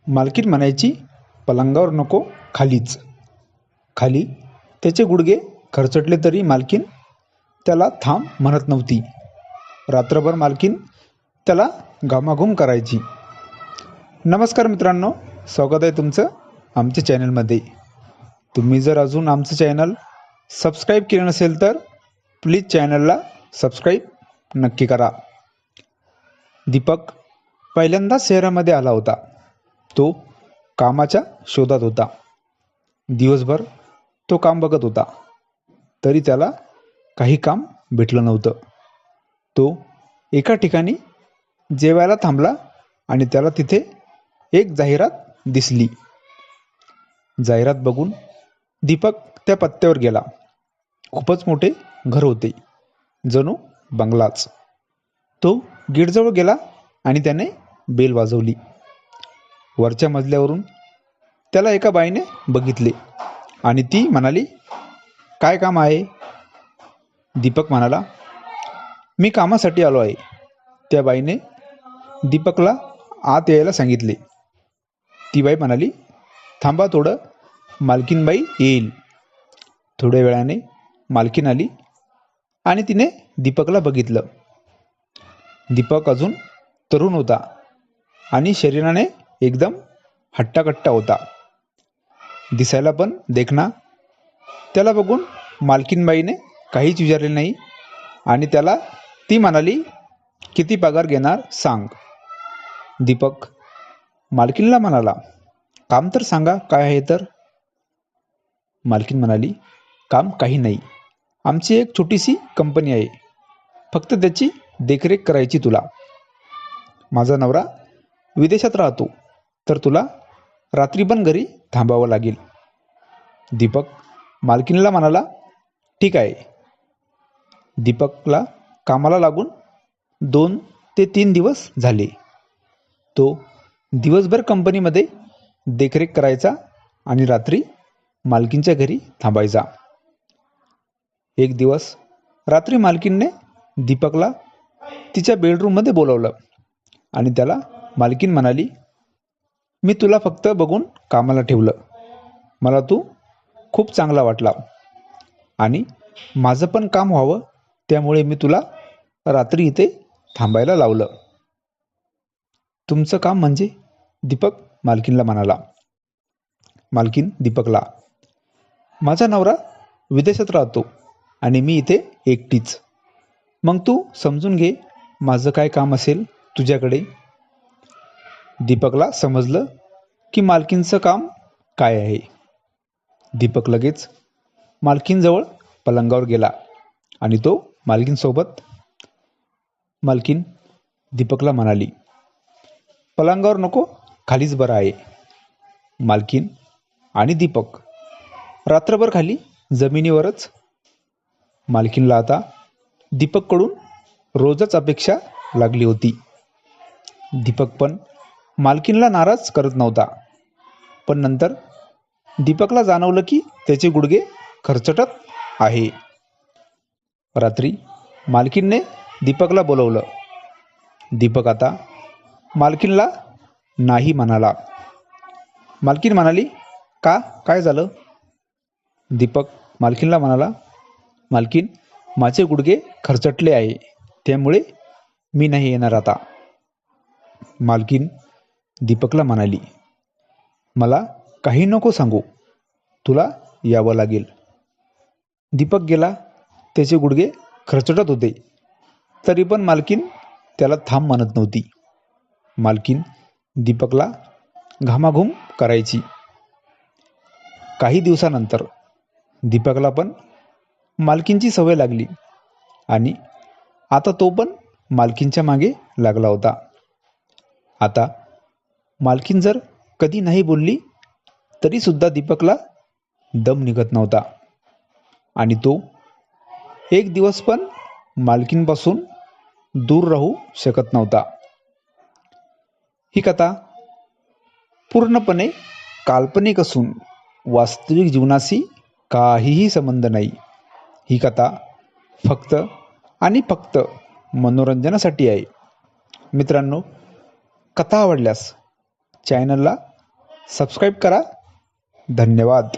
मालकीण म्हणायची, पलंगावर नको खालीच. खाली त्याचे गुडघे खरचटले तरी मालकीण त्याला थांब म्हणत नव्हती. रात्रभर मालकीण त्याला घामाघूम करायची. नमस्कार मित्रांनो, स्वागत आहे तुमचं आमच्या चॅनलमध्ये. तुम्ही जर अजून आमचं चॅनल सबस्क्राईब केलं नसेल तर प्लीज चॅनलला सबस्क्राईब नक्की करा. दीपक पहिल्यांदा शहरामध्ये आला होता. तो कामाच्या शोधात होता. दिवसभर तो काम बघत होता, तरी त्याला काही काम भेटलं नव्हतं. तो एका ठिकाणी जेवायला थांबला आणि त्याला तिथे एक जाहिरात दिसली. जाहिरात बघून दीपक त्या पत्त्यावर गेला. खूपच मोठे घर होते, जणू बंगलाच. तो गेटजवळ गेला आणि त्याने बेल वाजवली. वरच्या मजल्यावरून त्याला एका बाईने बघितले आणि ती म्हणाली, काय काम आहे? दीपक म्हणाला, मी कामासाठी आलो आहे. त्या बाईने दीपकला आत यायला सांगितले. ती बाई म्हणाली, थांबा थोडं, मालकीनबाई येईल. थोड्या वेळाने मालकीन आली आणि तिने दीपकला बघितलं. दीपक अजून तरुण होता आणि शरीराने एकदम हट्टाकट्टा होता. दिसायला पण देखणा. त्याला बघून मालकीनबाईने काहीच विचारले नाही आणि त्याला ती म्हणाली, किती पगार घेणार सांग. दीपक मालकीनला म्हणाला, काम तर सांगा काय आहे तर. मालकीन म्हणाली, काम काही नाही, आमची एक छोटीशी कंपनी आहे, फक्त त्याची देखरेख करायची तुला. माझा नवरा विदेशात राहतो, तर तुला रात्री पण घरी थांबावं लागेल. दीपक मालकीनला म्हणाला, ठीक आहे. दीपकला कामाला लागून 2 ते 3 दिवस झाले. तो दिवसभर कंपनीमध्ये देखरेख करायचा आणि रात्री मालकीनच्या घरी थांबायचा. एक दिवस रात्री मालकीनने दीपकला तिच्या बेडरूममध्ये बोलावलं आणि त्याला मालकीन म्हणाली, मी तुला फक्त बघून कामाला ठेवलं. मला तू खूप चांगला वाटला आणि माझं पण काम व्हावं, त्यामुळे मी तुला रात्री इथे थांबायला लावलं. तुमचं काम म्हणजे? दीपक मालकीनला म्हणाला. मालकीन दीपकला, माझा नवरा विदेशात राहतो आणि मी इथे एकटीच. मग तू समजून घे माझं काय काम असेल तुझ्याकडे. दीपकला समजलं की मालकीनचं काम काय आहे. दीपक लगेच मालकीनजवळ पलंगावर गेला आणि तो मालकीनसोबत. मालकीन दीपकला म्हणाली, पलंगावर नको खालीच बरं आहे. मालकीन आणि दीपक रात्रभर खाली जमिनीवरच. मालकीनला आता दीपककडून रोजच अपेक्षा लागली होती. दीपक पण मालकीनला नाराज करत नव्हता, पण नंतर दीपकला जाणवलं की त्याचे गुडघे खरचटत आहे. रात्री मालकीनने दीपकला बोलवलं. दीपक आता मालकीनला नाही म्हणाला. मालकीन म्हणाली, का, काय झालं? दीपक मालकीनला म्हणाला, मालकीन, माझे गुडघे खरचटले आहे, त्यामुळे मी नाही येणार आता. मालकीन दीपकला म्हणाली, मला काही नको सांगू, तुला यावं लागेल. दीपक गेला. त्याचे गुडघे खरचटत होते, तरी पण मालकीन त्याला थांब म्हणत नव्हती. मालकीन दीपकला घामाघूम करायची. काही दिवसानंतर दीपकला पण मालकीनची सवय लागली आणि आता तो पण मालकीनच्या मागे लागला होता. आता मालकीन जर कधी नाही बोलली तरी सुद्धा दीपकला दम निघत नव्हता आणि तो एक दिवस पण मालकीनपासून दूर राहू शकत नव्हता. ही कथा पूर्णपणे काल्पनिक असून वास्तविक जीवनाशी काहीही संबंध नाही. ही कथा फक्त आणि फक्त मनोरंजनासाठी आहे. मित्रांनो, कथा आवडल्यास चॅनलला सबस्क्राईब करा. धन्यवाद.